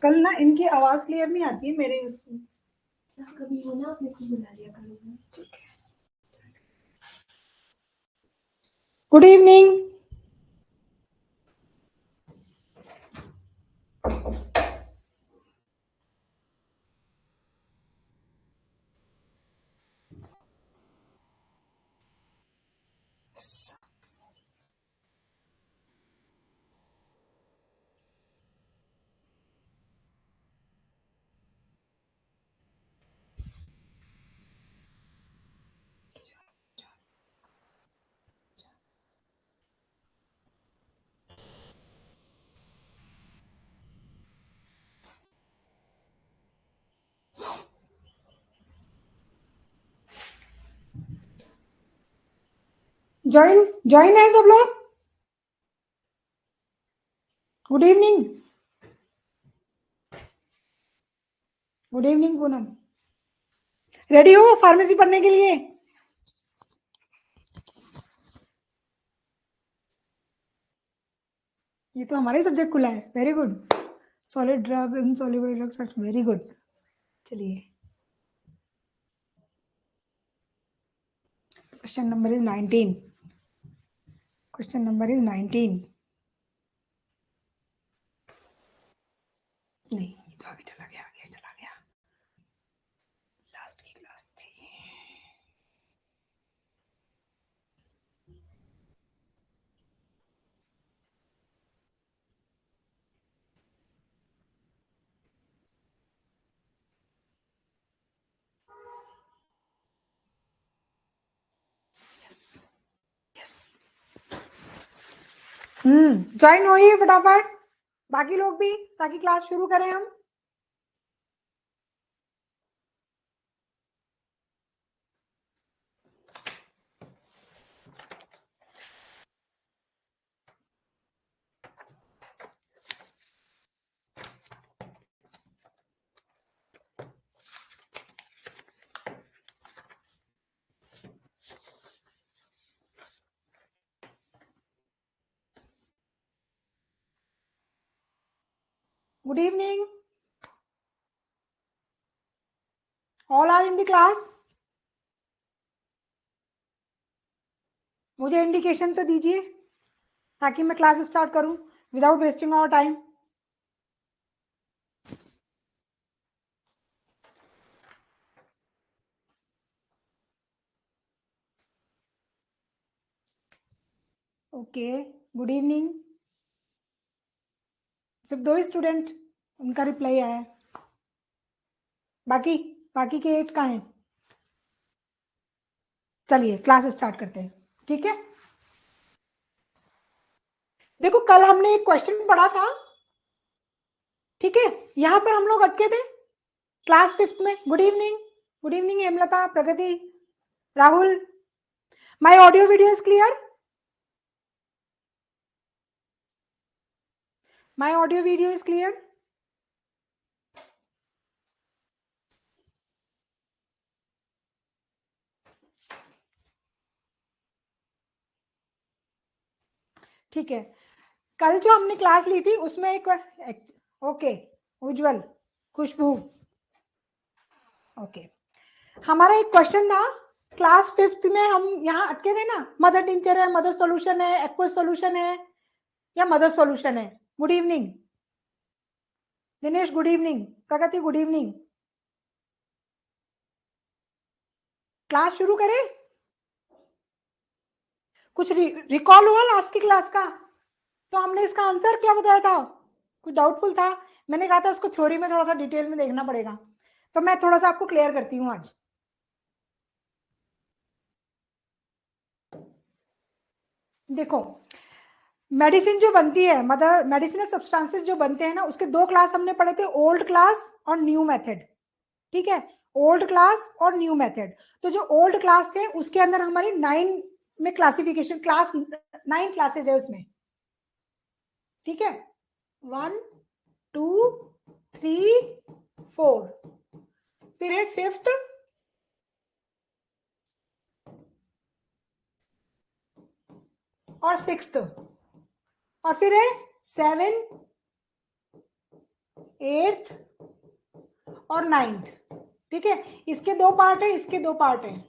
कल ना इनकी आवाज क्लियर नहीं आती है मेरे उसमें। कभी हो ना अपने को बुला लिया करूँगा। ठीक है। Good evening. ज्वाइन ज्वाइन है सब लोग। Good evening. Good evening Poonam. Ready हो फार्मेसी पढ़ने के लिए? ये तो हमारा ही सब्जेक्ट खुला है। Very good. Solid drug, insoluble drugs, very good. चलिए, question number is 19। Question number is 19। नहीं, तो अभी चला गया, आगे चला गया। लास्ट की क्लास थी। ज्वाइन होइए फटाफट, बाकी लोग भी, ताकि क्लास शुरू करें हम। Good evening, all are in the class. मुझे इंडिकेशन तो दीजिए ताकि मैं क्लास स्टार्ट करूं without wasting our time. Okay, good evening. सिर्फ 2 स्टूडेंट, उनका रिप्लाई आया है। बाकी बाकी के 8 कहाँ हैं? चलिए क्लास स्टार्ट करते हैं, ठीक है। देखो, कल हमने एक क्वेश्चन पढ़ा था, ठीक है। यहां पर हम लोग अटके थे क्लास 5th में। Good evening, good evening Hemlata, Pragati, Rahul. My audio video is clear? My audio video is clear? ठीक है। कल जो हमने क्लास ली थी उसमें एक, ओके, उज्जवल, खुशबू, ओके, हमारा एक क्वेश्चन था क्लास 5th में। हम यहाँ अटके थे ना, मदर टिंचर है, मदर सॉल्यूशन है, एक्वस सॉल्यूशन है, या मदर सॉल्यूशन है। Good evening Dinesh, good evening Pragati, good evening. Class शुरू करें? कुछ रिकॉल हुआ लास्ट की क्लास का? तो हमने इसका आंसर क्या बताया था? कुछ डाउटफुल था? मैंने कहा था उसको थ्योरी में थोड़ा सा डिटेल में देखना पड़ेगा, तो मैं थोड़ा सा आपको क्लियर करती हूँ आज। देखो, मेडिसिन जो बनती है, मदर मेडिसिनल सब्सटेंसेस जो बनते हैं ना, उसके 2 क्लास हमने पढ़े थे, ओल्ड क्लास और न्यू मेथड, ठीक है। ओल्ड क्लास और न्यू मेथड। तो जो ओल्ड क्लास थे उसके अंदर हमारी 9 में क्लासिफिकेशन, क्लास 9 क्लासेस है उसमें, ठीक है। 1 2 3 4, फिर है 5th और 6th, और फिर है 7 8th और 9th, ठीक है। इसके दो पार्ट है, इसके दो पार्ट है,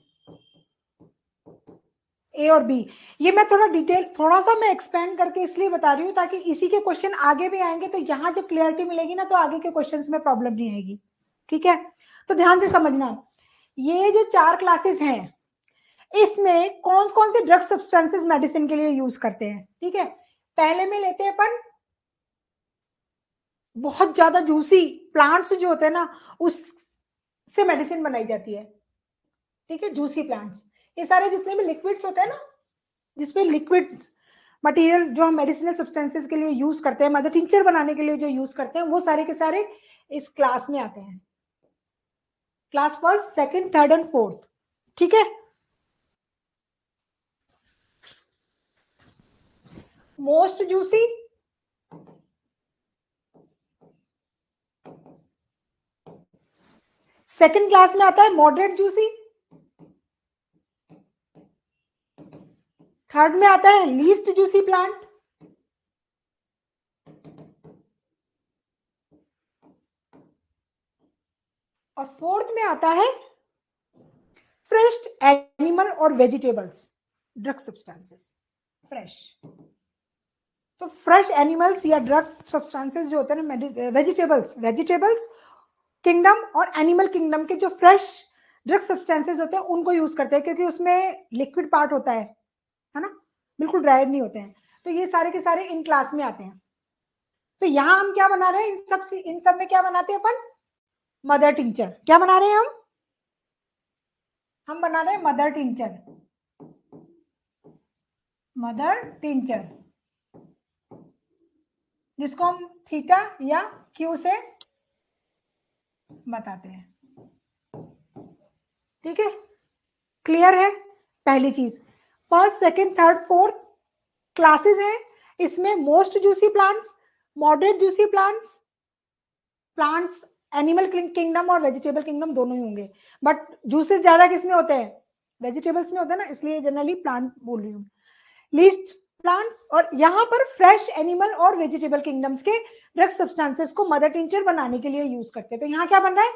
ए और बी। ये मैं थोड़ा डिटेल, थोड़ा सा मैं एक्सपेंड करके इसलिए बता रही हूँ ताकि इसी के क्वेश्चन आगे भी आएंगे, तो यहाँ जब क्लियरिटी मिलेगी ना तो आगे के क्वेश्चंस में प्रॉब्लम नहीं आएगी, ठीक है। तो ध्यान से समझना, ये जो 4 क्लासेस हैं इसमें कौन कौन से ड्रग सब्सटेंसेस मेडिसिन के लिए यूज करते हैं, ठीक है। पहले में लेते हैं अपन बहुत ज्यादा जूसी प्लांट्स जो होते हैं ना, उससे मेडिसिन बनाई जाती है, ठीक है। जूसी प्लांट्स, ये सारे जितने भी लिक्विड्स होते हैं ना, जिसमें लिक्विड्स मटेरियल जो हम मेडिसिनल सब्सटेंसेस के लिए यूज करते हैं, मदर टिंचर बनाने के लिए जो यूज करते हैं, वो सारे के सारे इस क्लास में आते हैं, class first, second, third and fourth, ठीक है। मोस्ट जूसी, सेकंड क्लास में आता है मॉडरेट जूसी, थर्ड में आता है लीस्ट जूसी प्लांट, और फोर्थ में आता है फ्रेश एनिमल और वेजिटेबल्स ड्रग सब्सटेंसेस, फ्रेश। तो फ्रेश एनिमल्स या ड्रग सब्सटेंसेस जो होते हैं ना, वेजिटेबल्स किंगडम और एनिमल किंगडम के जो फ्रेश ड्रग सब्सटेंसेस होते हैं उनको यूज करते हैं, क्योंकि उसमें लिक्विड पार्ट होता है ना, बिल्कुल ड्राई नहीं होते हैं। तो ये सारे के सारे इन क्लास में आते हैं। तो यहाँ हम क्या बना रहे हैं, इन सब में क्या बनाते हैं अपन, मदर टिंचर। क्या बना रहे हैं हम बना रहे हैं मदर टिंचर, मदर टिंचर, जिसको हम थीटा या क्यू से बताते हैं, ठीक है। क्लियर है। पहली चीज, first, second, third, fourth classes हैं, इसमें most juicy plants, moderate juicy plants animal kingdom और वेजिटेबल किंगडम दोनों ही होंगे, बट जूसेस ज्यादा किसमें होते हैं, वेजिटेबल्स में होते हैं ना, इसलिए जनरली प्लांट बोल रही हूँ, लीस्ट प्लांट्स। और यहाँ पर फ्रेश एनिमल और वेजिटेबल किंगडम्स के ड्रग सब्सटेंसेस को मदर टिंचर बनाने के लिए यूज करते हैं। तो यहाँ क्या बन रहा है,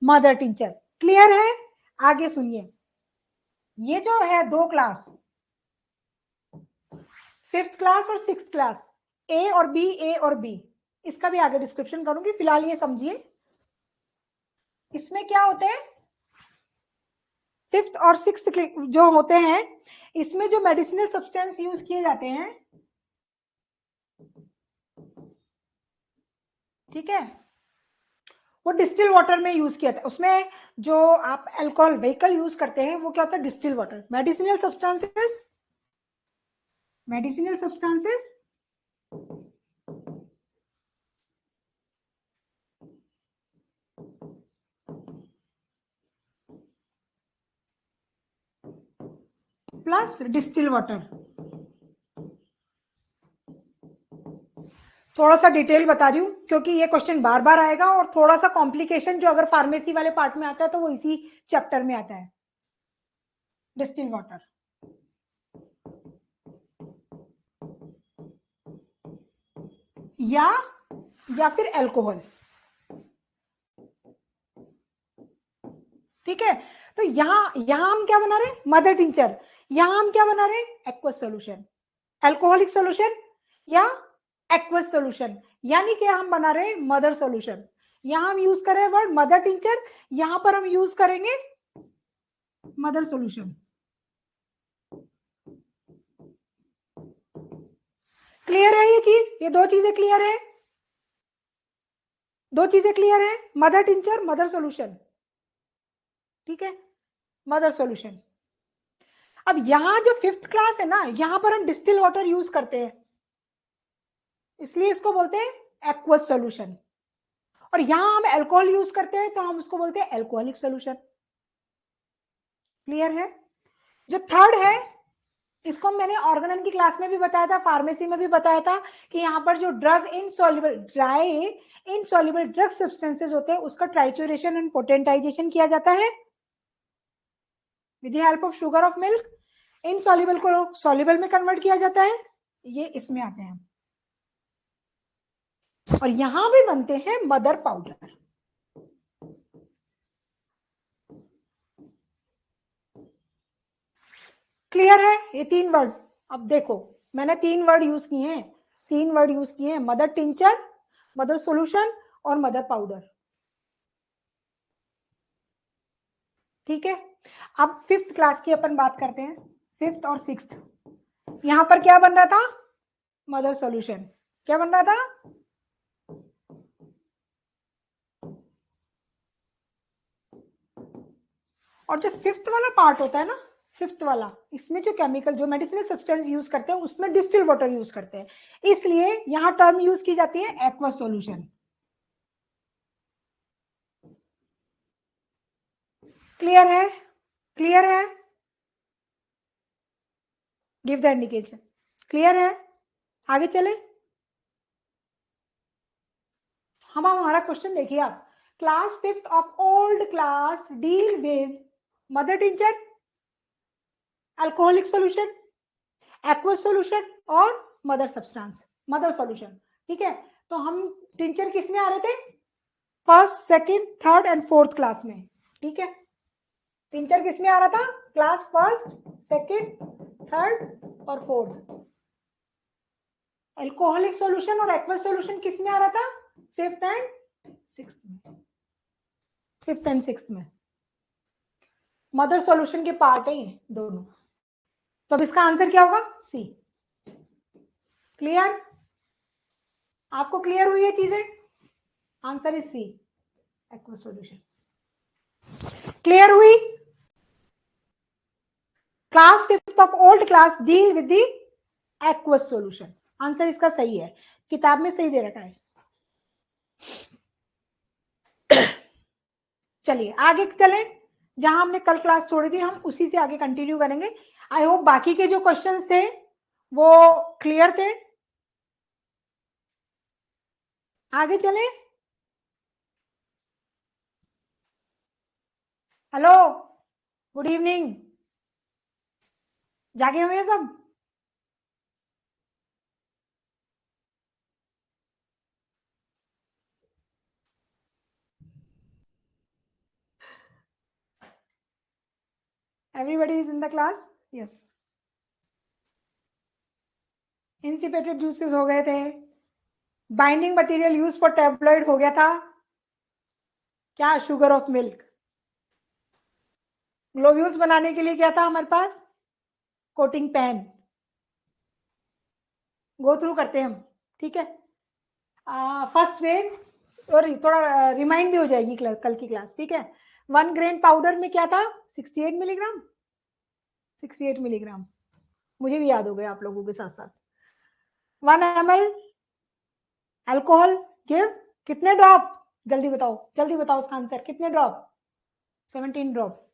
मदर टिंचर। क्लियर है। आगे सुनिए, ये जो है दो क्लास, फिफ्थ क्लास और सिक्स क्लास, ए और बी, ए और बी, इसका भी आगे डिस्क्रिप्शन करूंगी, फिलहाल ये समझिए इसमें क्या होते हैं। फिफ्थ और सिक्स जो होते हैं, इसमें जो मेडिसिनल सब्सटेंस यूज किए जाते हैं, ठीक है, वो डिस्टिल वाटर में यूज किया था। उसमें जो आप अल्कोहल व्हीकल यूज करते हैं वो क्या होता है, distil water. Medicinal substances plus distil water. थोड़ा सा डिटेल बता रही हूँ क्योंकि ये क्वेश्चन बार बार आएगा, और थोड़ा सा कॉम्प्लिकेशन जो अगर फार्मेसी वाले पार्ट में आता है तो वो इसी चैप्टर में आता है। डिस्टिल वाटर या फिर अल्कोहल, ठीक है। तो यहां हम क्या बना रहे हैं, मदर टिंचर। यहां हम क्या बना रहे हैं, एक्वस सोल्यूशन, अल्कोहलिक सोल्यूशन या एक्वस सोल्यूशन, यानी कि हम बना रहे हैं मदर सोल्यूशन। यहां हम यूज कर रहे हैं वर्ड मदर टिंचर, यहां पर हम यूज करेंगे मदर सोल्यूशन। क्लियर है ये चीज, ये दो चीजें क्लियर है, दो चीजें क्लियर है, मदर टिंचर, मदर सोल्यूशन, ठीक है, मदर सोल्यूशन। अब यहां जो फिफ्थ क्लास है ना, यहां पर हम डिस्टिल वाटर यूज करते हैं, इसलिए इसको बोलते हैं एक्वस सोल्यूशन। और यहां हम अल्कोहल यूज करते हैं तो हम उसको बोलते हैं अल्कोहलिक सोल्यूशन। क्लियर है। जो थर्ड है, इसको मैंने ऑर्गेनन की क्लास में भी बताया था, फार्मेसी में भी बताया था कि यहाँ पर जो drug insoluble, dry insoluble drug substances होते हैं उसका ट्राइचुरेशन एंड पोटेंटाइजेशन किया जाता है with the help of sugar of milk. Insoluble को सॉल्युबल में कन्वर्ट किया जाता है, ये इसमें आते हैं। और यहां भी बनते हैं मदर पाउडर। क्लियर है ये 3 वर्ड? अब देखो मैंने 3 वर्ड यूज किए हैं, 3 वर्ड यूज किए हैं, मदर टिंचर, मदर सॉल्यूशन और मदर पाउडर। ठीक है, अब 5th क्लास की अपन बात करते हैं, 5th और 6th। यहां पर क्या बन रहा था? Mother solution. क्या बन रहा था? और जो 5th वाला पार्ट होता है ना, 5th वाला, इसमें जो केमिकल, जो मेडिसिनल सब्सटेंस यूज करते हैं उसमें डिस्टिल वाटर यूज करते हैं, इसलिए यहां टर्म यूज की जाती है एक्वा सॉल्यूशन। क्लियर है? क्लियर है? Give the indication. क्लियर है? आगे चले। हम हमारा क्वेश्चन देखिए आप, class 5th of old class deal with mother tincture, alcoholic solution, aqueous solution और मदर सब्सटेंस, मदर सॉल्यूशन। ठीक है, तो हम टिंचर किस में आ रहे थे? 1st, 2nd, 3rd and 4th class में। ठीक है, टिंचर किस में आ रहा था? क्लास 1st, 2nd, 3rd और 4th। अल्कोहलिक सॉल्यूशन और एक्वस सॉल्यूशन किस में आ रहा था? 5th एंड 6th में। 5th एंड 6th में मदर सॉल्यूशन के पार्ट है दोनों, तो अब इसका आंसर क्या होगा? सी। क्लियर? आपको क्लियर हुई ये चीजें? Answer is C, aqueous solution. Clear हुई? Class 5th of old class deal with the aqueous solution. Answer इसका सही है, किताब में सही दे रखा है। चलिए आगे चलें, जहां हमने कल क्लास छोड़ी थी हम उसी से आगे कंटिन्यू करेंगे। आई होप बाकी के जो क्वेश्चंस थे वो क्लियर थे। आगे चलें। हेलो, गुड इवनिंग, जागे हुए हैं सब? Everybody is in the class? Yes. Inspissated juices हो गए थे, binding material use for tabloid हो गया था, क्या? Sugar of milk. ग्लोब्यूल्स बनाने के लिए क्या था हमारे पास? Coating pan. गो थ्रू करते हैं हम, ठीक है। फर्स्ट ग्रेन, और थोड़ा रिमाइंड भी हो जाएगी कल की क्लास, ठीक है। 1 ग्रेन पाउडर में क्या था? 68 मिलीग्राम, 68 मिलीग्राम, मुझे भी याद हो गया आप लोगों के साथ साथ। 1 ml अल्कोहल गिव कितने ड्रॉप? जल्दी बताओ, जल्दी बताओ उसका आंसर, कितने drop? 17 drop.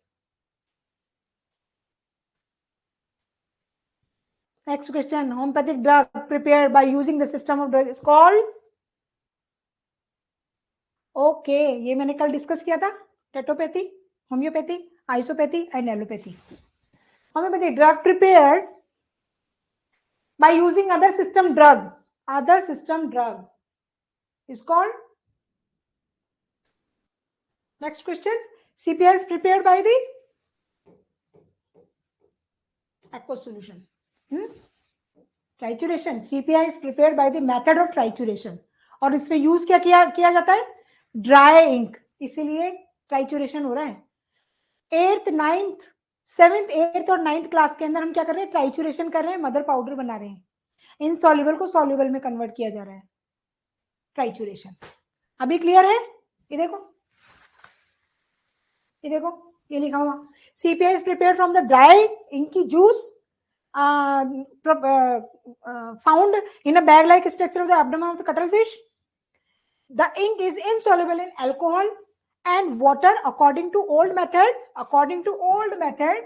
Next question, homoeopathic drug prepared by using the system of drug is called? Okay, ये मैंने कल डिस्कस किया था, tautopathy, homoeopathy, isopathy and allopathy. Homoeopathy drug prepared by using other system drug is called? Next question, CPI is prepared by the aqueous solution. Trituration, CPI is prepared by the method of trituration, और इसमें use क्या किया जाता है? Dry ink, इसीलिए trituration हो रहा है। 8th, 9th, 7th, 8th और 9th क्लास के अंदर हम क्या कर रहे हैं? ट्राइचुरेशन कर रहे हैं, मदर पाउडर बना रहे हैं, इनसॉल्युबल को सॉल्युबल में कन्वर्ट किया जा रहा है, ट्राइचुरेशन। अभी क्लियर है? ये देखो, ये देखो, ये लिखा हुआ, CPI is prepared from the dry inky juice found in a bag-like structure of the abdomen of the cuttlefish. The ink is insoluble in alcohol and water according to old method. According to old method,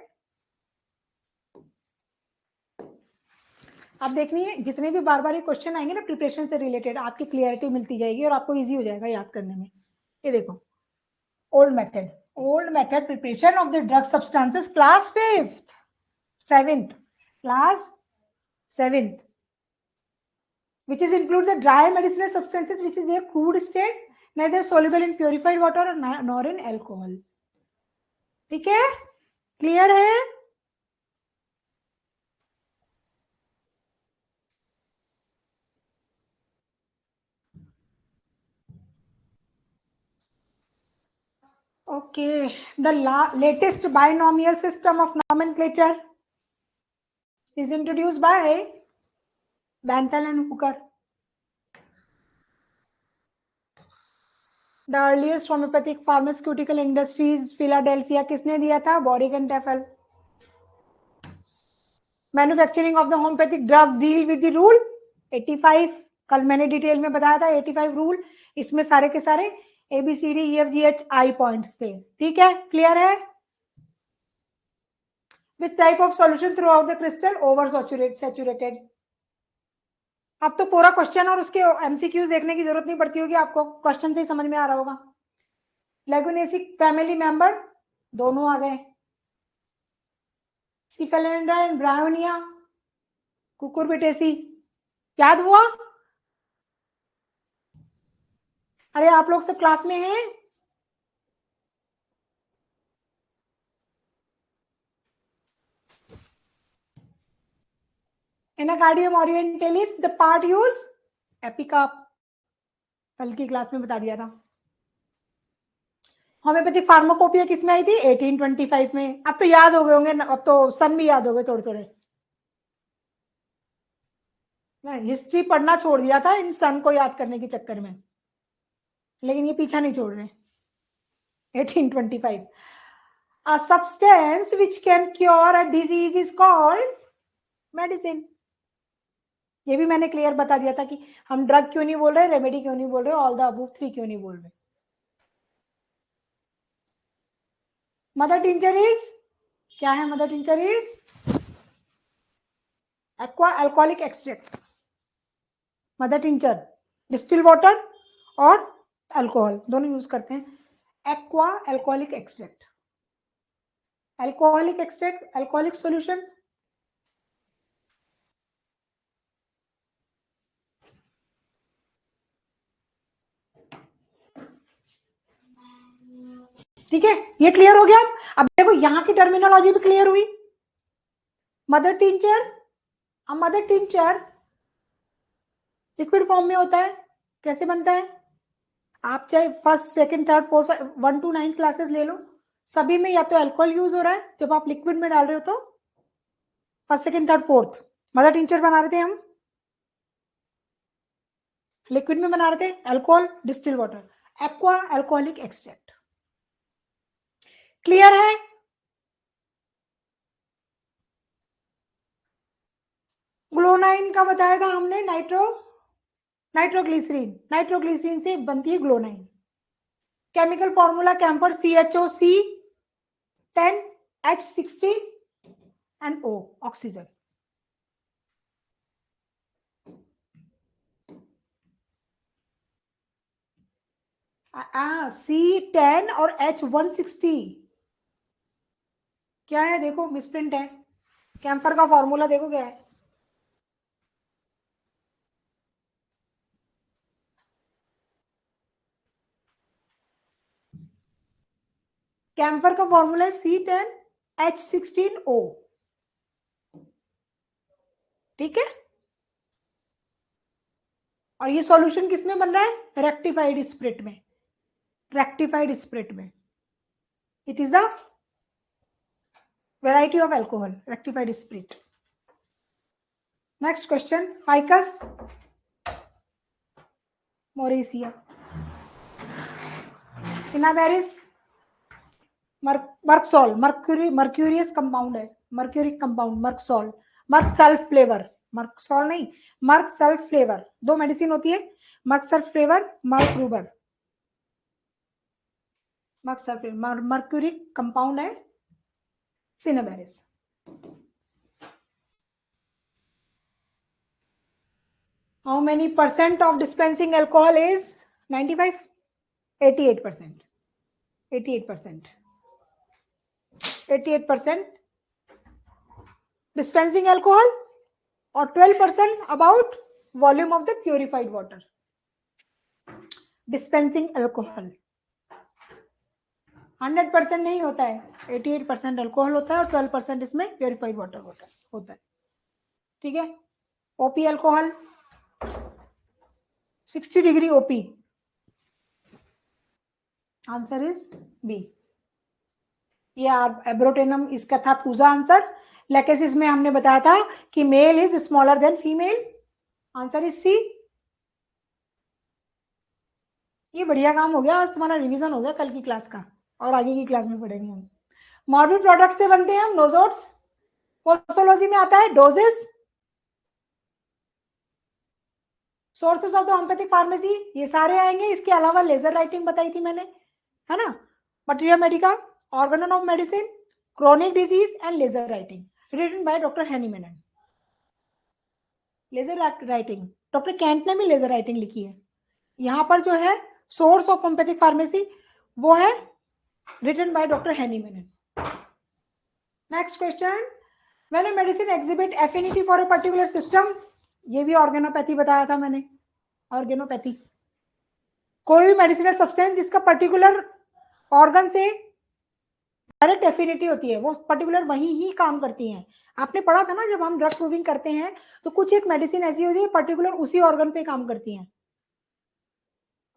अब देखनी है, जितने भी बार बार ये question आएंगे ना preparation से related, आपकी क्लियरिटी मिलती जाएगी और आपको इजी हो जाएगा याद करने में। ये देखो, old method preparation of the drug substances, class 5th, 7th, class 7th, which is include the dry medicinal substances which is their crude state, neither soluble in purified water nor in alcohol. ठीक है, clear है? Okay, the latest binomial system of nomenclature is introduced by Bantal and Hooker. The earliest homeopathic pharmaceutical industries, Philadelphia, किसने दिया था? Boric and Tefel. Manufacturing of the homeopathic drug deal with the rule 85. कल मैंने detail में बताया था 85 rule, इसमें सारे के सारे ABCDEFGHI पॉइंट्स थे. ठीक है, क्लियर है? Which type of solution throughout the crystal over saturated? अब तो पूरा क्वेश्चन और उसके एमसीक्यूज देखने की जरूरत नहीं पड़ती होगी आपको, क्वेश्चन से ही समझ में आ रहा होगा. लेगुनेसी फैमिली मेंबर दोनों आ गए, सिफेलेंड्रा एंड ब्रायोनिया, कुकुरबिटेसी. याद हुआ? अरे आप लोग सब क्लास में हैं? Anacardium Orientalis the part use एपिकाप, कल की क्लास में बता दिया था. होम्योपैथिक फार्माकोपिया किसमें आई थी? 1825 में. अब तो याद हो गए होंगे, अब तो सन भी याद हो गए थोड़े थोड़े. हिस्ट्री पढ़ना छोड़ दिया था इन सन को याद करने के चक्कर में, लेकिन ये पीछा नहीं छोड़ रहे. 1825. A substance which can cure a disease is called medicine. ये भी मैंने क्लियर बता दिया था कि हम ड्रग क्यों नहीं बोल रहे, रेमेडी क्यों नहीं बोल रहे, ऑल द अबव 3 क्यों नहीं बोल रहे. मदर टिंचर इज क्या है? Mother tincture is aqua alcoholic extract. Mother tincture distil water और अल्कोहल दोनों यूज करते हैं. Aqua alcoholic extract, alcoholic extract, alcoholic solution. ठीक है, ये क्लियर हो गया. अब देखो यहां की टर्मिनोलॉजी भी क्लियर हुई. मदर टिंचर, अब मदर टिंचर लिक्विड फॉर्म में होता है. कैसे बनता है? आप चाहे first second third fourth 1 to 9 classes ले लो, सभी में या तो अल्कोहल यूज हो रहा है जब आप लिक्विड में डाल रहे हो, तो first second third fourth mother tincture बना रहे थे हम, लिक्विड में बना रहे थे alcohol, distil water, aqua alcoholic extract. Clear है? ग्लोनाइन का बताया था हमने, नाइट्रोग्लिसरीन, नाइट्रोग्लिसरीन से बनती है glonoine. Chemical formula camphor CHO-C10H16 and O, oxygen. C10 और H160 क्या है? देखो मिसप्रिंट है. कैम्फर का फॉर्मूला देखो क्या है. कैम्फर का फॉर्मूला है C10H16O. ठीक है, और ये सॉल्यूशन किसमें बन रहा है? रेक्टिफाइड स्पिरिट में. रेक्टिफाइड स्पिरिट में it is a variety of alcohol, rectified spirit. Next question, Ficus Mauricia, Cinnabaris, Mercsol, mercurious compound है, mercuric compound, Mercsol, Merc self flavor, Mercsol नहीं, Merc self flavor. दो medicine होती है, Merc self flavor, Merc Ruber. Merc self flavor, mercuric compound है Cinnabaris. How many percent of dispensing alcohol is 95? 88%. 88%. 88% dispensing alcohol, or 12% about volume of the purified water. Dispensing alcohol 100% नहीं होता है, 88% alcohol होता है और 12% इसमें प्योरिफाइड वाटर होता है. ठीक है. OP alcohol 60 degree OP. Answer is B. ये एब्रोटेनम इसका था थूजा आंसर. लेकेसिस में हमने बताया था कि male is smaller than female. Answer is C. ये बढ़िया काम हो गया, आज तुम्हारा रिवीजन हो गया कल की क्लास का, और आगे की क्लास में पढ़ेंगे हम. मॉर्बिड प्रोडक्ट से बनते हैं हम नोजोट्स. पोस्टोलॉजी में आता है doses. Sources of the homeopathic pharmacy ये सारे आएंगे. इसके अलावा लेजर राइटिंग बताई थी मैंने, है ना. Materia medica, organ of medicine, chronic disease and lesser writing, written by doctor Hahnemann. Lesser writing doctor Kent ने भी लेजर राइटिंग लिखी है. यहाँ पर जो है सोर्स ऑफ होम्योपैथिक फार्मेसी वो है written by doctor Hahnemann. Next question. When a medicine exhibit affinity for a particular system, ये भी ऑर्गेनोपैथी बताया था मैंने. ऑर्गेनोपैथी कोई भी मेडिसिनल सब्सटेंस जिसका पर्टिकुलर ऑर्गन से डायरेक्ट एफिनिटी होती है, वो पर्टिकुलर वहीं ही काम करती हैं. आपने पढ़ा था ना जब हम ड्रग प्रूविंग करते हैं तो कुछ एक मेडिसिन ऐसी होती है पर्टिकुलर उसी ऑर्गन पे काम करती हैं,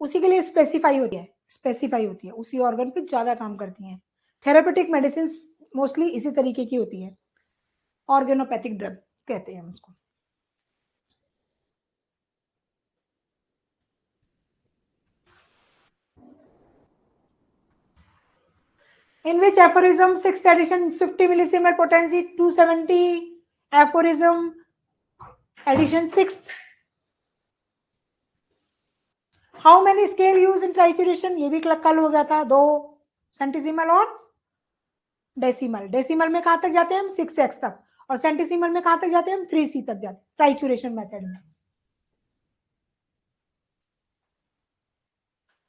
उसी के लिए स्पेसिफाई होती है उसी ऑर्गन पे ज्यादा काम करती हैं. थेरेपेटिक मेडिसिन मोस्टली इसी तरीके की होती है. ऑर्गेनोपैथिक ड्रग कहते हैं हम उसको. In which aphorism 6th edition 50 millisiemens potency 270 aphorism edition 6th. How many scale used in trituration? ये भी कल हो गया था. 2 सेंटीसीमल और डेसिमल. डेसिमल में कहां तक जाते हैं हम 6x तक, और सेंटीसीमल में कहां तक जाते हैं हम 3c तक जाते हैं ट्राइचुरेशन मेथड में.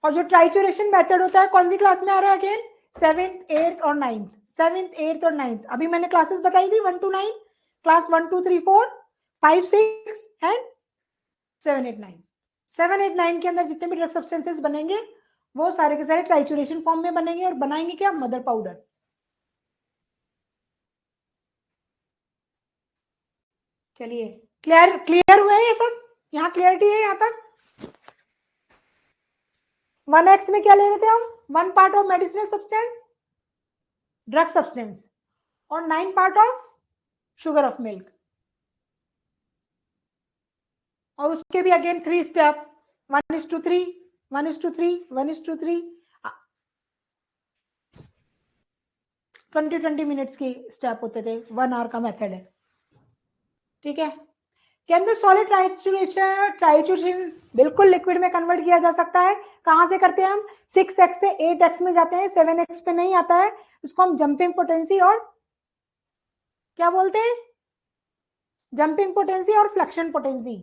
और जो ट्राइचुरेशन मेथड होता है कौन सी क्लास में आ रहा है अगेन? 7th 8th और 9th. 7th 8th और 9th अभी मैंने क्लासेस बताई थी 1 to 9. Class 1 2 3 4 5 6 and 7 8 9. 7 8 9 के अंदर जितने भी ड्रग सब्सटेंसेस बनेंगे वो सारे के सारे ट्राइचुरेशन फॉर्म में बनेंगे. और बनाएंगे क्या? Mother powder. चलिए क्लियर हुआ है ये सब? यहाँ क्लियरिटी है यहाँ तक? 1x में क्या ले रहे थे हम? 1 part of medicinal substance, drug substance, और 9 part of sugar of milk. और उसके भी अगेन 3 स्टेप. 1:3 1:3 1:3 20 मिनट्स की स्टेप होते थे. 1 आवर का मेथड है. ठीक है. के अंदर सॉलिड ट्राइचुरेशन बिल्कुल लिक्विड में कन्वर्ट किया जा सकता है. कहां से करते हैं हम? 6x से 8x में जाते हैं, 7x पे नहीं आता है. इसको हम जंपिंग पोटेंसी और क्या बोलते हैं? जंपिंग पोटेंसी और फ्लक्शन पोटेंसी.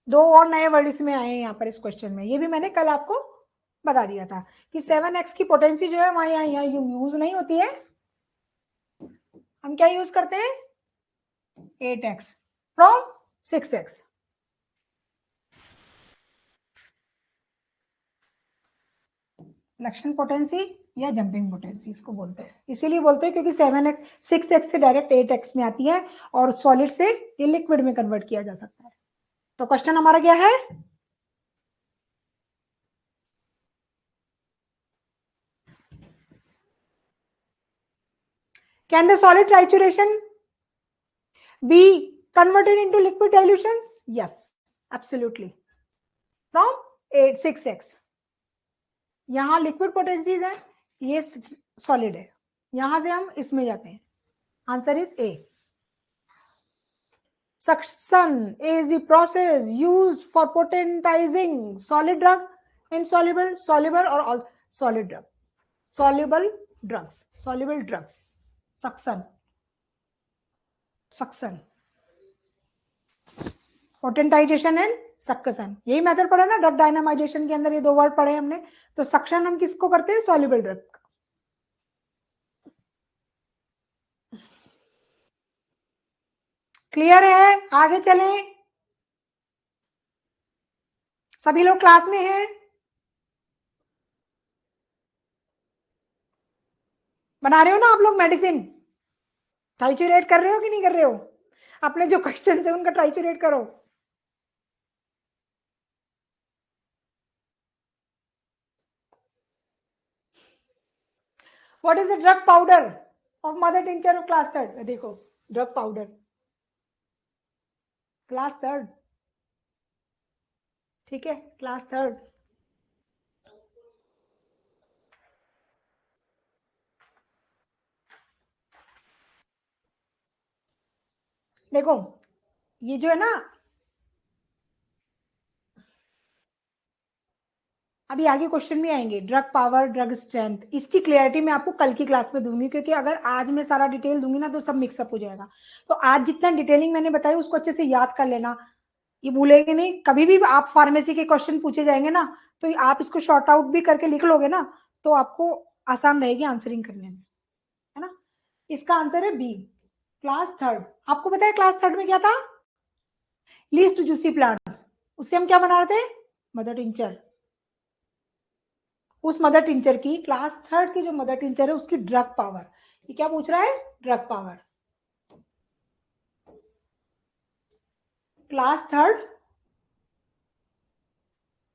2 और नए वर्ड इसमें आए हैं यहाँ पर इस क्वेश्चन में. ये भी मैंने कल आपको बता दिया था कि 7x की पोटेंसी जो है हमारे यहाँ यूज नहीं होती है. हम क्या यूज करते हैं? 8x from 6x. फ्लक्शन पोटेंसी या जंपिंग पोटेंसी इसको बोलते हैं. इसीलिए बोलते हैं क्योंकि 7x 6x से डायरेक्ट 8x में आती है और सॉलिड से ये लिक्विड में कन्वर्ट किया जा सकता है. तो क्वेश्चन हमारा क्या है? Can the solid trituration be converted into liquid dilutions? Yes, absolutely. From 6x. यहां लिक्विड पोटेंसीज है, ये सॉलिड है. यहां से हम इसमें जाते हैं. Answer is a. Suction is the process used for potentizing solid drug, insoluble, soluble or all solid drug. Soluble drugs. Suction. Potentization and suction. यही मेथड पढ़ा ना ड्रग डायनामाइजेशन के अंदर. ये 2 वर्ड पढ़े हमने. तो सक्शन हम किसको करते हैं? Soluble drug. क्लियर है? आगे चलें. सभी लोग क्लास में हैं? बना रहे हो ना आप लोग मेडिसिन? ट्राइचुरेट कर रहे हो कि नहीं कर रहे हो? अपने जो क्वेश्चन है उनका ट्राइचुरेट करो। What is the drug powder of mother tincture of class third? देखो, ड्रग पाउडर क्लास थर्ड, ठीक है, क्लास थर्ड। देखो, ये जो है ना, अभी आगे क्वेश्चन भी आएंगे, ड्रग पावर, ड्रग स्ट्रेंथ, इसकी क्लियरिटी मैं आपको कल की क्लास में दूंगी, क्योंकि अगर आज मैं सारा डिटेल दूंगी ना तो सब मिक्सअप हो जाएगा। तो आज जितना डिटेलिंग मैंने बताई उसको अच्छे से याद कर लेना, ये भूलेंगे नहीं। कभी भी आप फार्मेसी के क्वेश्चन पूछे जाएंगे ना, तो आप इसको शॉर्ट आउट भी करके लिख लोगे ना, तो आपको आसान रहेगी आंसरिंग करने में, है ना। इसका आंसर है बी, क्लास थर्ड। आपको पता है क्लास थर्ड में क्या था? Least juicy plants. उससे हम क्या बना रहे थे? Mother tincture. उस मदर टिंचर की, क्लास थर्ड की जो मदर टिंचर है उसकी ड्रग पावर, ये क्या पूछ रहा है? Drug power. Class third,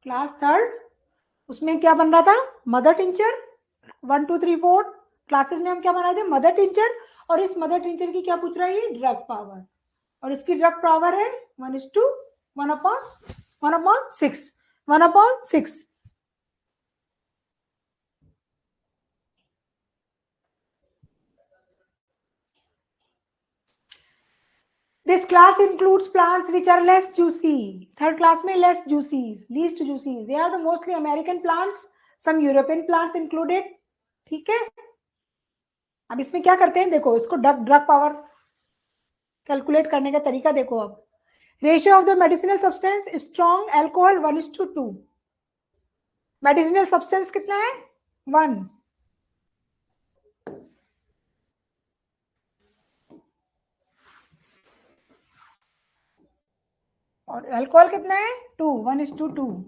class third, उसमें क्या बन रहा था? Mother tincture. 1 2 3 4 क्लासेस में हम क्या बना रहे थे? Mother tincture. और इस मदर टिंचर की क्या पूछ रहा है? ये ड्रग पावर। और इसकी ड्रग पावर है 1:1/6, 1/6। This class includes plants which are less juicy. Third class में less juicy, least juicy. They are the mostly American plants, some European plants included. ठीक है। अब इसमें क्या करते हैं, देखो इसको ड्रग पावर कैलकुलेट करने का तरीका देखो। अब ratio of the medicinal substance strong alcohol 1:2। Medicinal substance कितना है? 1। और अल्कोहल कितना है? 2, 1:2।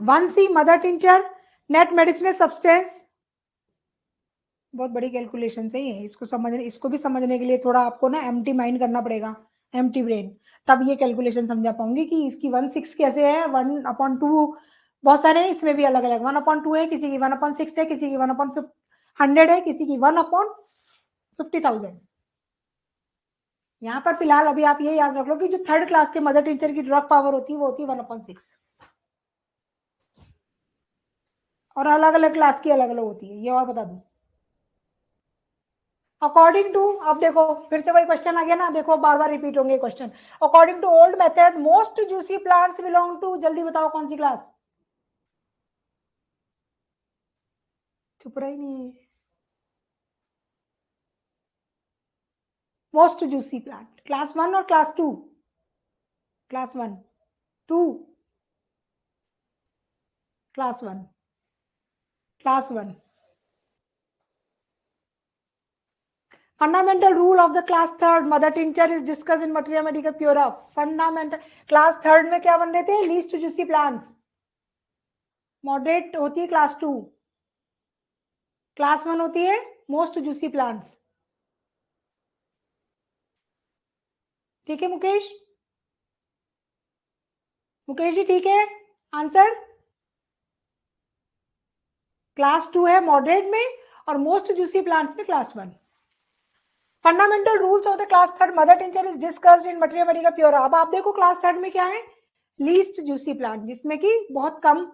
1C mother tincture, net medicinal substance. बहुत बड़ी कैलकुलेशन है ये, इसको समझने, इसको भी समझने के लिए थोड़ा आपको ना एम्प्टी माइंड करना पड़ेगा, एम्प्टी ब्रेन, तब ये कैलकुलेशन समझा पाऊंगी कि इसकी 1/6 कैसे है, 1/2। बहुत सारे हैं, इसमें भी अलग अलग 1/2 है, किसी की 1/6 है, किसी की 1/100 है, किसी की 1/50,000। यहाँ पर फिलहाल अभी आप ये याद रख लो कि जो थर्ड क्लास के मदर टीचर की ड्रग पावर होती है वो होती है 1/6। और अलग अलग क्लास की अलग अलग होती है, ये और बता दूं। अकॉर्डिंग टू, अब देखो फिर से वही क्वेश्चन आ गया ना, देखो बार बार रिपीट होंगे question. According to old method most juicy plants belong to, जल्दी बताओ कौन सी क्लास? चुप रही नहीं। मोस्ट जूसी प्लांट क्लास 1 और class 2? Class 1, 2, class 1, class 1। Fundamental rule of the class third mother tincture is discuss in materia medica pura. Fundamental class third में क्या बन रहे थे? Least juicy plants. मॉडरेट होती है क्लास 2, क्लास 1 होती है मोस्ट जूसी प्लांट्स। ठीक है मुकेश? मुकेश जी ठीक है? आंसर क्लास 2 है मॉडरेट में, और मोस्ट जूसी प्लांट्स में class 1। Fundamental rules of the class third mother tincture is discussed in materia medica pura. अब आप देखो क्लास थर्ड में क्या है? लीस्ट जूसी प्लांट, जिसमें कि बहुत कम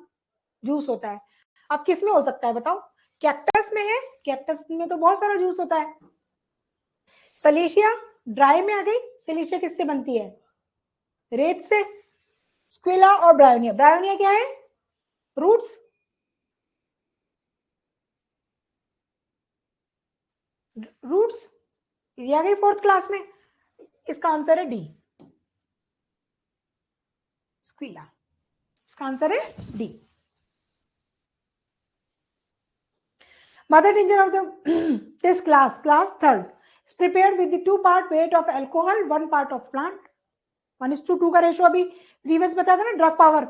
जूस होता है। अब किस में हो सकता है बताओ? कैक्टस में है, कैक्टस में तो बहुत सारा जूस होता है। सलीशिया ड्राई में आ गई। सलीशिया किससे बनती है? रेत से। स्क्विला और ब्रायोनिया, ब्रायोनिया क्या है? रूट्स। रूट्स ये आ गई फोर्थ क्लास में। इसका आंसर है डी, स्क्विला। इसका आंसर है D. Mother tincture of the this class third is prepared with the 2-part weight of alcohol, 1 part of plant. 1:2 का रेशो अभी प्रीवियस बताया था ना ड्रग पावर,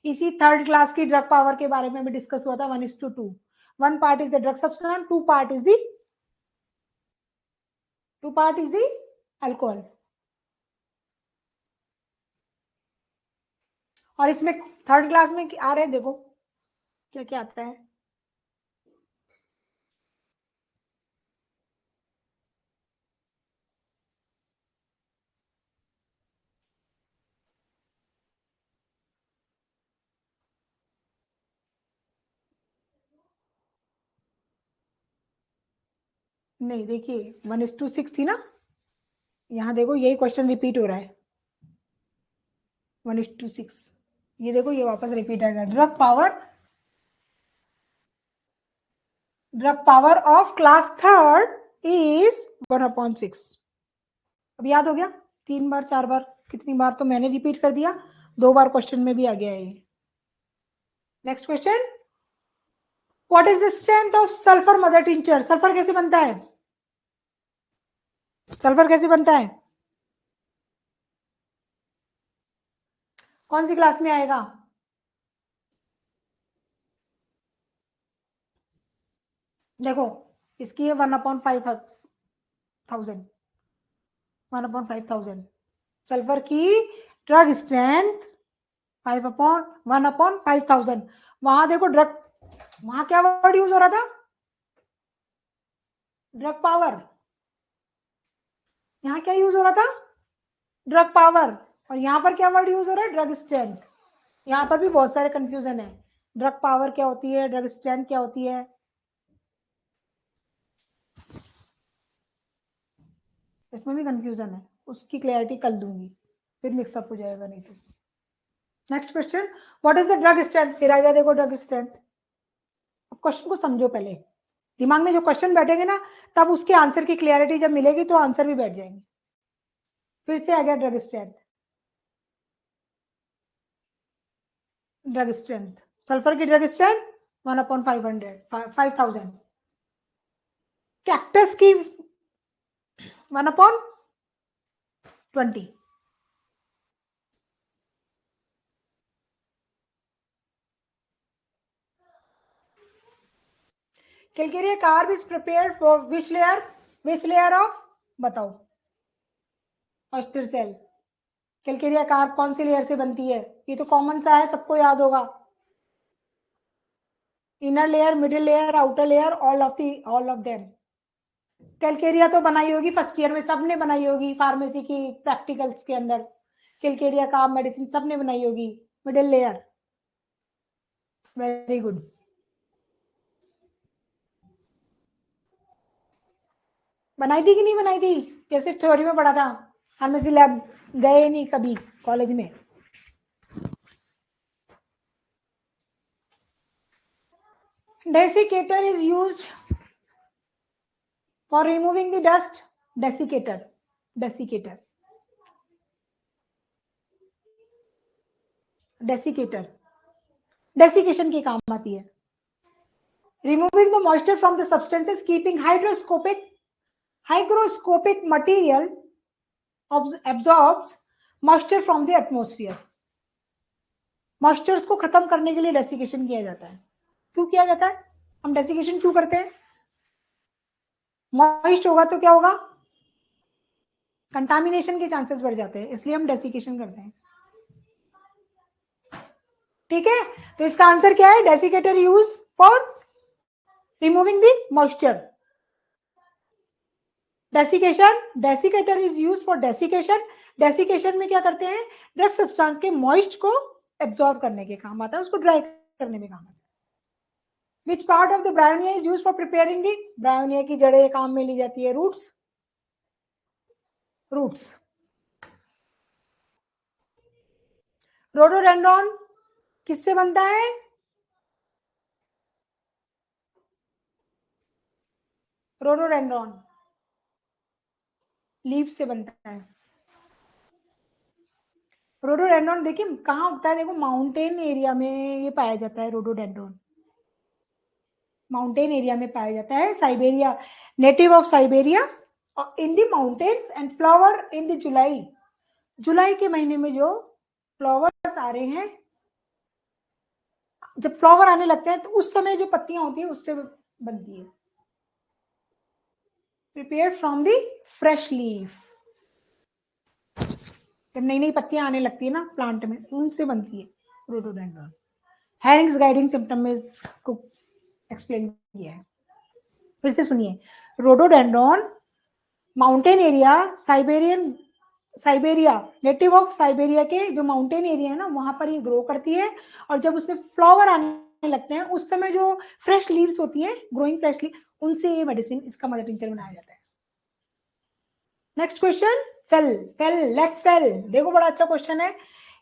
इसी थर्ड क्लास की ड्रग पावर के बारे में भी डिस्कस हुआ था। 1:2, 1 part is the drug substance, 2 part is the alcohol. और इसमें थर्ड क्लास में आ रहे हैं, देखो क्या क्या आता है। नहीं देखिए 1:6 थी ना, यहाँ देखो यही क्वेश्चन रिपीट हो रहा है 1:6। ये देखो ये वापस रिपीट आएगा। Drug power of class third is 1/6। अब याद हो गया, 3 बार 4 बार, कितनी बार तो मैंने रिपीट कर दिया, 2 बार क्वेश्चन में भी आ गया है। Next question, what is the strength of sulphur mother tincture? Sulphur कैसे बनता है? सल्फर कैसे बनता है? कौन सी क्लास में आएगा? देखो इसकी है 1/5000, 1/5000। सल्फर की ड्रग स्ट्रेंथ 1/5000। वहां देखो ड्रग, वहां क्या वर्ड यूज हो रहा था? Drug power. यहाँ क्या यूज हो रहा था? Drug power. और यहाँ पर क्या वर्ड यूज हो रहा है? Drug strength. यहाँ पर भी बहुत सारे कंफ्यूजन है, ड्रग पावर क्या होती है, ड्रग स्ट्रेंथ क्या होती है, इसमें भी कंफ्यूजन है, उसकी क्लैरिटी कल दूंगी, फिर मिक्सअप हो जाएगा नहीं तो। Next question, what is the drug strength? फिर आ गया देखो ड्रग स्ट्रेंथ। अब क्वेश्चन को समझो पहले, दिमाग में जो क्वेश्चन बैठेंगे ना, तब उसके आंसर की क्लैरिटी जब मिलेगी तो आंसर भी बैठ जाएंगे। फिर से आ गया drug strength. Drug strength, sulphur की ड्रग स्ट्रेंथ 1/5000। कैक्टस की 1/20। Calcarea carb is prepared for which layer of, बताओ, ऑस्टर सेल। कैलकेरिया कार्ब कौन सी लेयर से बनती है? ये तो कॉमन सा है, सबको याद होगा। Inner layer, middle layer, outer layer, all of them. Calcarea तो बनाई होगी फर्स्ट ईयर में, सबने बनाई होगी फार्मेसी की प्रैक्टिकल्स के अंदर। कैलकेरिया कार्ब मेडिसिन सबने बनाई होगी। Middle layer, very good. बनाई थी कि नहीं बनाई थी? कैसे थ्योरी में पढ़ा था, फार्मेसी लैब गए नहीं कभी कॉलेज में। Desiccator is used for removing the dust. Desiccator, desiccation के काम आती है। Removing the moisture from the substances, keeping hygroscopic material absorbs moisture from the atmosphere. Moistures को खत्म करने के लिए डेसिकेशन किया जाता है। क्यों किया जाता है? हम डेसिकेशन क्यों करते हैं? मॉइस्ट होगा तो क्या होगा? कंटामिनेशन के चांसेस बढ़ जाते हैं, इसलिए हम डेसिकेशन करते हैं। ठीक है, तो इसका आंसर क्या है? Desiccator use for removing the moisture. Desiccator is use for desiccation. Desiccation में क्या करते हैं? ड्रग सब्सटेंस के मॉइस्ट को एब्जॉर्ब करने के काम आता है, उसको ड्राई करने में काम आता है। Which part of the bryonia is use for preparing the? Bryonia की जड़ें काम में ली जाती है। रूट्स। रोडोडेंड्रॉन किससे बनता है? रोडोडेंड्रॉन लीफ से बनता है। रोडोडेंड्रॉन देखिए कहाँ होता है, देखो माउंटेन एरिया में ये पाया जाता है रोडोडेंड्रॉन, माउंटेन एरिया में पाया जाता है, Siberia, native of Siberia in the mountains and flower in the July, जुलाई के महीने में जो फ्लावर्स आ रहे हैं, जब फ्लावर आने लगते हैं तो उस समय जो पत्तियां होती है उससे बनती है, prepare from the fresh leaf, जब नई नई पत्तियां आने लगती है ना प्लांट में उनसे बनती है रोडोडेंड्रॉन। हैरिंग्स गाइडिंग सिम्टम में को एक्सप्लेन किया है, फिर से सुनिए, rhododendron mountain area, Siberian, Siberia, native of Siberia के जो माउंटेन एरिया है ना वहां पर ये ग्रो करती है, और जब उसमें फ्लावर आने लगते हैं उस समय जो फ्रेश लीव्स होती हैं, ग्रोइंग फ्रेश लीव, उनसे ये मेडिसिन, इसका मदर टिंचर बनाया जाता है। Next question, fail, fail, leg fail, देखो बड़ा अच्छा क्वेश्चन है,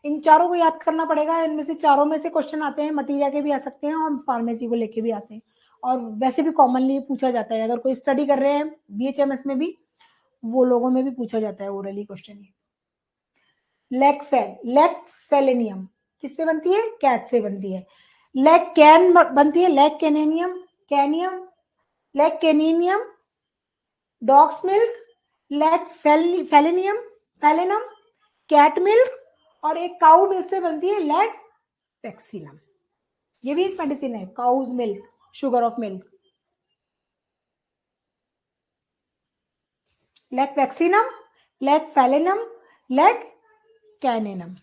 इन चारों को याद करना पड़ेगा, इनमें से चारों में से क्वेश्चन आते हैं, मटीरिया के भी आ सकते हैं और फार्मेसी को लेके भी आते हैं, और वैसे भी कॉमनली पूछा जाता है, अगर कोई स्टडी कर रहे हैं बीएचएमएस में भी, वो लोगों में भी पूछा जाता है ओरली क्वेश्चन ये। लेग फेल, लेग फेलेनियम किससे बनती है, कैट से बनती है, लेग कैन बनती है, lac caninum, caninum, lac caninum, dog's milk, lac felinum, felinum, cat milk, और एक काउ मिल्क से बनती है लेग वैक्सीनम, ये भी एक मेडिसिन है, cow's milk, sugar of milk, lac vaccinum, lac felinum, lac caninum,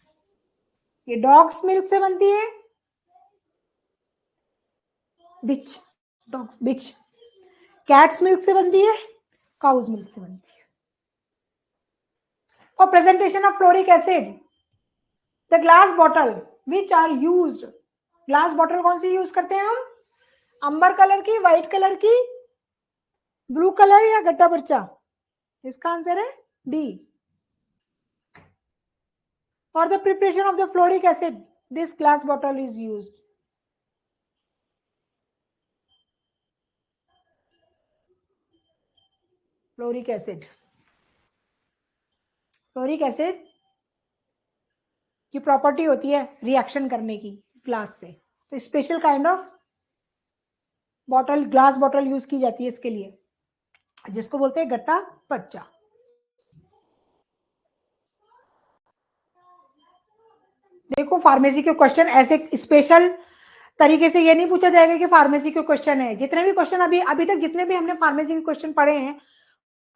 ये डॉग्स मिल्क से बनती है, bitch, dog's bitch, cat's milk से बनती है, काउज मिल्क से बनती है। और presentation of fluoric acid, the glass bottle which are used, glass bottle कौन सी यूज करते हैं हम, अंबर कलर की, व्हाइट कलर की, ब्लू कलर या गट्टा पर्चा, इसका आंसर है D. For the preparation of the fluoric acid this glass bottle is used, fluoric acid, fluoric acid की प्रॉपर्टी होती है रिएक्शन करने की ग्लास से, तो special kind of bottle, glass bottle use की जाती है इसके लिए, जिसको बोलते हैं गट्टा पर्चा। देखो फार्मेसी के क्वेश्चन ऐसे स्पेशल तरीके से ये नहीं पूछा जाएगा कि फार्मेसी के क्वेश्चन है, जितने भी क्वेश्चन अभी अभी तक जितने भी हमने फार्मेसी के क्वेश्चन पढ़े हैं,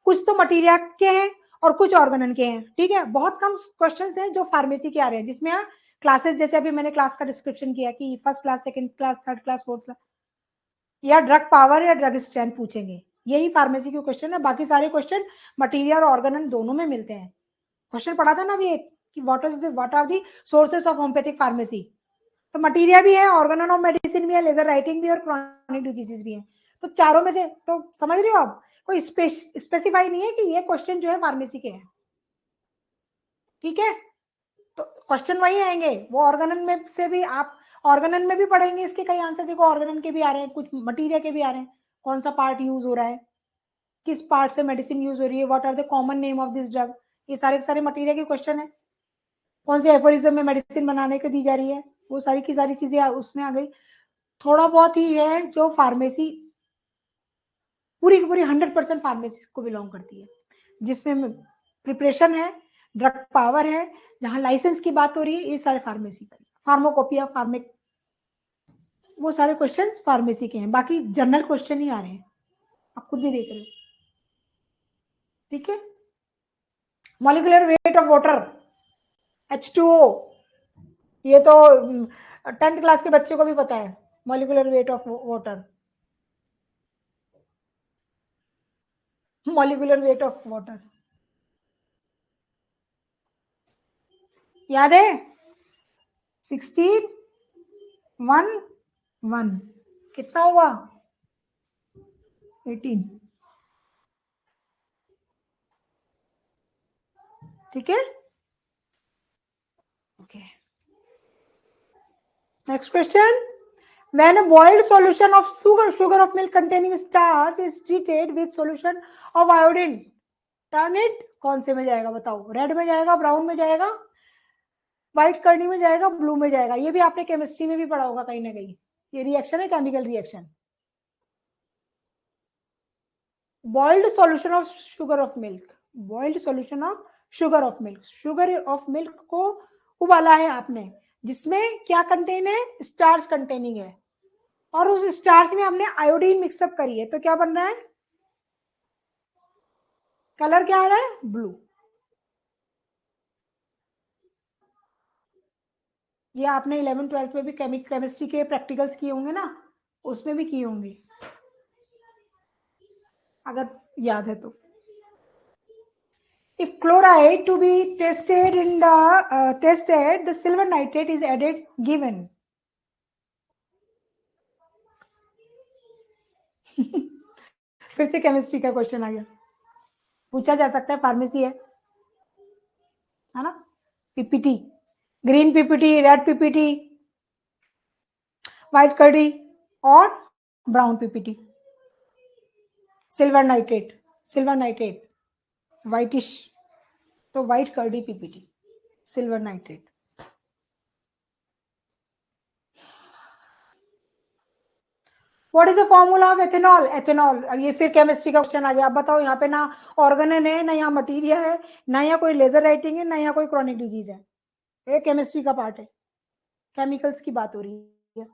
कुछ तो मटीरिया के हैं और कुछ ऑर्गेनन के हैं, ठीक है, बहुत कम क्वेश्चंस हैं जो फार्मेसी के आ रहे हैं, जिसमें क्लासेस जैसे अभी मैंने क्लास का डिस्क्रिप्शन किया कि first class, second class, third class, fourth class, या ड्रग पावर या ड्रग स्ट्रेंथ पूछेंगे, यही फार्मेसी के क्वेश्चन है, बाकी सारे क्वेश्चन मटीरिया और ऑर्गेनन दोनों में मिलते हैं। क्वेश्चन पढ़ा था ना अभी एक कि what are the sources of homeopathic pharmacy, तो मटीरिया भी है, ऑर्गेनन ऑफ मेडिसिन भी है, लेजर राइटिंग भी है और क्रॉनिक डिजीजेस भी है, तो चारों में से तो समझ रहे हो आप, कोई स्पेसिफाई नहीं है कि ये क्वेश्चन जो है फार्मेसी के हैं, ठीक है, तो क्वेश्चन वही आएंगे, वो ऑर्गेनन में से भी आप ऑर्गेनन में भी पढ़ेंगे, इसके कई आंसर देखो ऑर्गेनन के भी आ रहे हैं, कुछ मटीरिया के भी आ रहे हैं, कौन सा पार्ट यूज हो रहा है, किस पार्ट से मेडिसिन यूज हो रही है, what are the common name of this drug, ये सारे के सारे मटीरिया के क्वेश्चन है, कौन से एफोरिज्म में मेडिसिन बनाने को दी जा रही है, वो सारी की सारी चीजें उसमें आ गई। थोड़ा बहुत ही है जो फार्मेसी पूरी की पूरी 100% फार्मेसी को बिलोंग करती है, जिसमें प्रिपरेशन है, ड्रग पावर है, जहां लाइसेंस की बात हो रही है, ये सारे फार्मेसी का, फार्माकोपिया, फार्मिक, वो सारे क्वेश्चन फार्मेसी के हैं, बाकी जनरल क्वेश्चन ही आ रहे हैं, आप खुद भी देख रहे हो, ठीक है। Molecular weight of water H2O, ये तो 10th क्लास के बच्चे को भी पता है, molecular weight of water, molecular weight of water याद है, 16 1 1 कितना हुआ, 18, ठीक है, okay. Next question, when a boiled solution of sugar of milk containing starch is treated with solution of iodine, turn it कौन से में जाएगा बताओ, रेड में जाएगा, ब्राउन में जाएगा, व्हाइट कर्डी में जाएगा, ब्लू में जाएगा। ये भी आपने केमिस्ट्री में भी पढ़ा होगा कहीं ना कहीं। ये रिएक्शन है chemical reaction. Boiled solution of sugar of milk, boiled solution of sugar of milk, sugar of milk को उबाला है आपने, जिसमें क्या कंटेन है, स्टार्च कंटेनिंग है, और उस स्टार्च में हमने आयोडीन मिक्सअप करी है, तो क्या बन रहा है, कलर क्या आ रहा है, ब्लू। ये आपने 11th-12th में भी केमिस्ट्री के प्रैक्टिकल्स किए होंगे ना, उसमें भी किए होंगे अगर याद है तो। If chloride to be tested in the tested, the silver nitrate is added given. फिर से केमिस्ट्री का क्वेश्चन आ गया, पूछा जा सकता है, फार्मेसी है ना। PPT, green PPT, red PPT, white curdy और brown PPT. Silver nitrate, silver nitrate whitish, तो white curdy PPT, silver nitrate. What is the formula of ethanol, ethanol. अब ये फिर केमिस्ट्री का क्वेश्चन आ गया। आप बताओ, यहाँ पे ना ऑर्गेनन है, ना यहाँ मटीरिया है, ना यहाँ कोई लेजर राइटिंग है, ना यहाँ कोई क्रॉनिक डिजीज है। ये केमिस्ट्री का पार्ट है, केमिकल्स की बात हो रही है।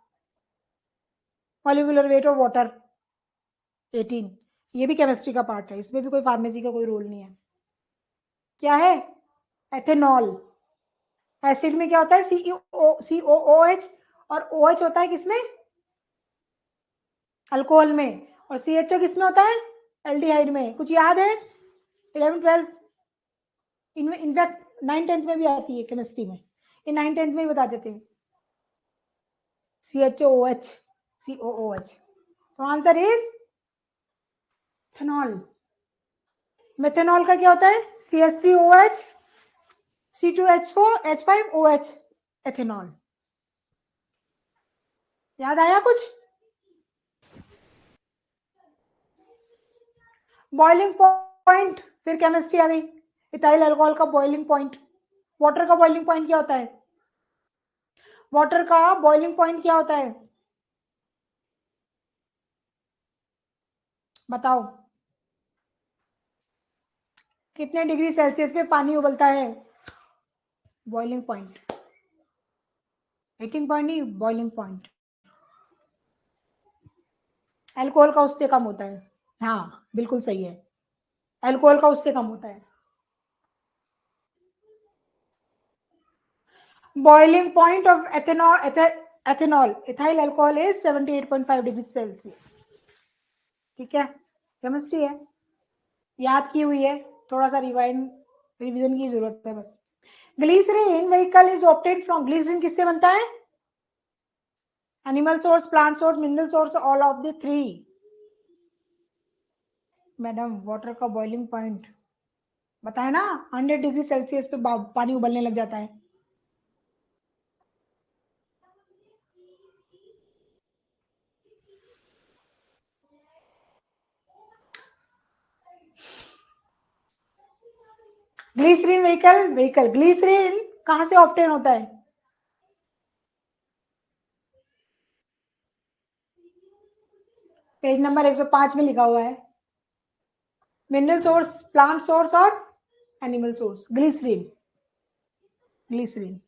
मॉलिक्यूलर वेट ऑफ वाटर 18, ये भी केमिस्ट्री का पार्ट है, इसमें भी कोई फार्मेसी का कोई रोल नहीं है। क्या है, एथेनॉल। एसिड में क्या होता है, COOH, और OH होता है किसमें, अल्कोहल में, और CHO किसमें होता है, एल्डिहाइड में। कुछ याद है, 11th-12th, इनफैक्ट 9th-10th में भी आती है केमिस्ट्री में, ये 9th-10th में ही बता देते हैं, CHOOH, COOH। तो आंसर इज एथेनॉल। मेथेनॉल का क्या होता है, CH3OH, C2H4, H5OH, एथेनॉल। याद आया कुछ। बॉइलिंग पॉइंट, फिर केमिस्ट्री आ गई। इथाइल अल्कोहल का बॉइलिंग पॉइंट, वाटर का बॉइलिंग पॉइंट क्या होता है, वाटर का बॉइलिंग पॉइंट क्या होता है, बताओ। कितने डिग्री सेल्सियस पे पानी उबलता है, बॉइलिंग पॉइंट, 18 पॉइंट नहीं, बॉइलिंग पॉइंट। अल्कोहल का उससे कम होता है, हाँ बिल्कुल सही है, अल्कोहल का उससे कम होता है। Boiling point of ethanol ethyl alcohol is 78.5 degree Celsius. ठीक है, केमिस्ट्री है, याद की हुई है, थोड़ा सा रिवीजन की जरूरत है बस। Glycerine vehicle is obtained from, glycerine किससे बनता है, animal source, plant source, mineral source, all of the three. Madam water का बॉइलिंग पॉइंट बताए ना, 100 डिग्री सेल्सियस पे पानी उबलने लग जाता है। ग्लिसरीन व्हीकल ग्लिसरीन कहां से ऑब्टेन होता है, पेज नंबर 105 में लिखा हुआ है, मिनरल सोर्स, प्लांट सोर्स और animal source. Glycerine, glycerine,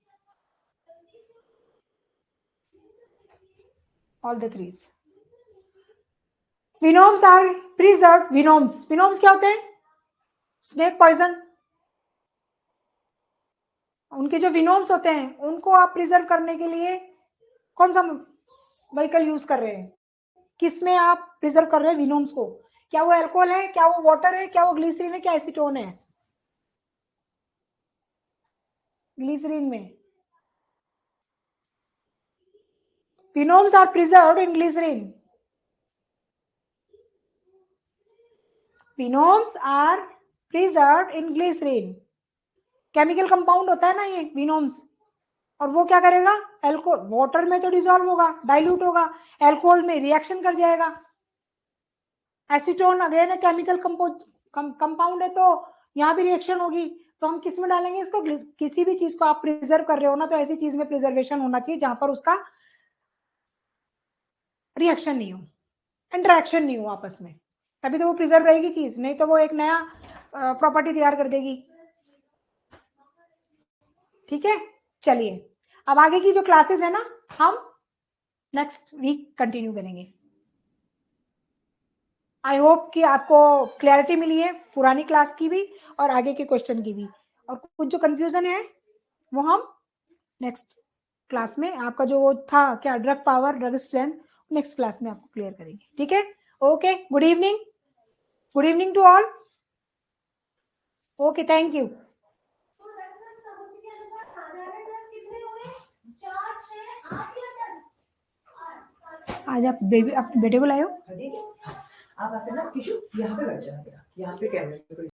all the threes. Venoms are preserve, venoms, venoms क्या होते हैं, स्नेक पॉइजन। उनके जो विनोम्स होते हैं उनको आप प्रिजर्व करने के लिए कौन सा व्हीकल यूज कर रहे हैं, किसमें आप प्रिजर्व कर रहे हैं विनोम्स को, क्या वो अल्कोहल है, क्या वो वाटर है, क्या वो ग्लिसरीन है, क्या एसीटोन है, ग्लिसरीन में। Venoms are preserved in glycerine, venoms are preserved in glycerine. Chemical compound होता है ना ये विनोम्स, और वो क्या करेगा, एल्कोहल वाटर में तो डिसॉल्व होगा, डाइल्यूट होगा, एल्कोहल में रिएक्शन कर जाएगा। एसीटोन अगेन केमिकल कंपाउंड है, तो यहाँ भी रिएक्शन होगी, तो हम किस में डालेंगे इसको? किसी भी चीज को आप प्रिजर्व कर रहे हो ना, तो ऐसी चीज में प्रिजर्वेशन होना चाहिए जहां पर उसका रिएक्शन नहीं हो, इंटरेक्शन नहीं हो आपस में, तभी तो वो प्रिजर्व रहेगी चीज, नहीं तो वो एक नया प्रॉपर्टी तैयार कर देगी। ठीक है, चलिए अब आगे की जो क्लासेस है ना, हम नेक्स्ट वीक कंटिन्यू करेंगे। आई होप कि आपको क्लैरिटी मिली है पुरानी क्लास की भी और आगे के क्वेश्चन की भी, और कुछ जो कंफ्यूजन है वो हम नेक्स्ट क्लास में, आपका जो था क्या drug power drug strength, next class में आपको क्लियर करेंगे। ठीक है, okay, good evening, good evening to all. Okay, thank you. आज आप बेबी अपने बेटे को लाए हो? आप आते ना किशु यहाँ पे बैठ जाना, यहाँ पे कैमरे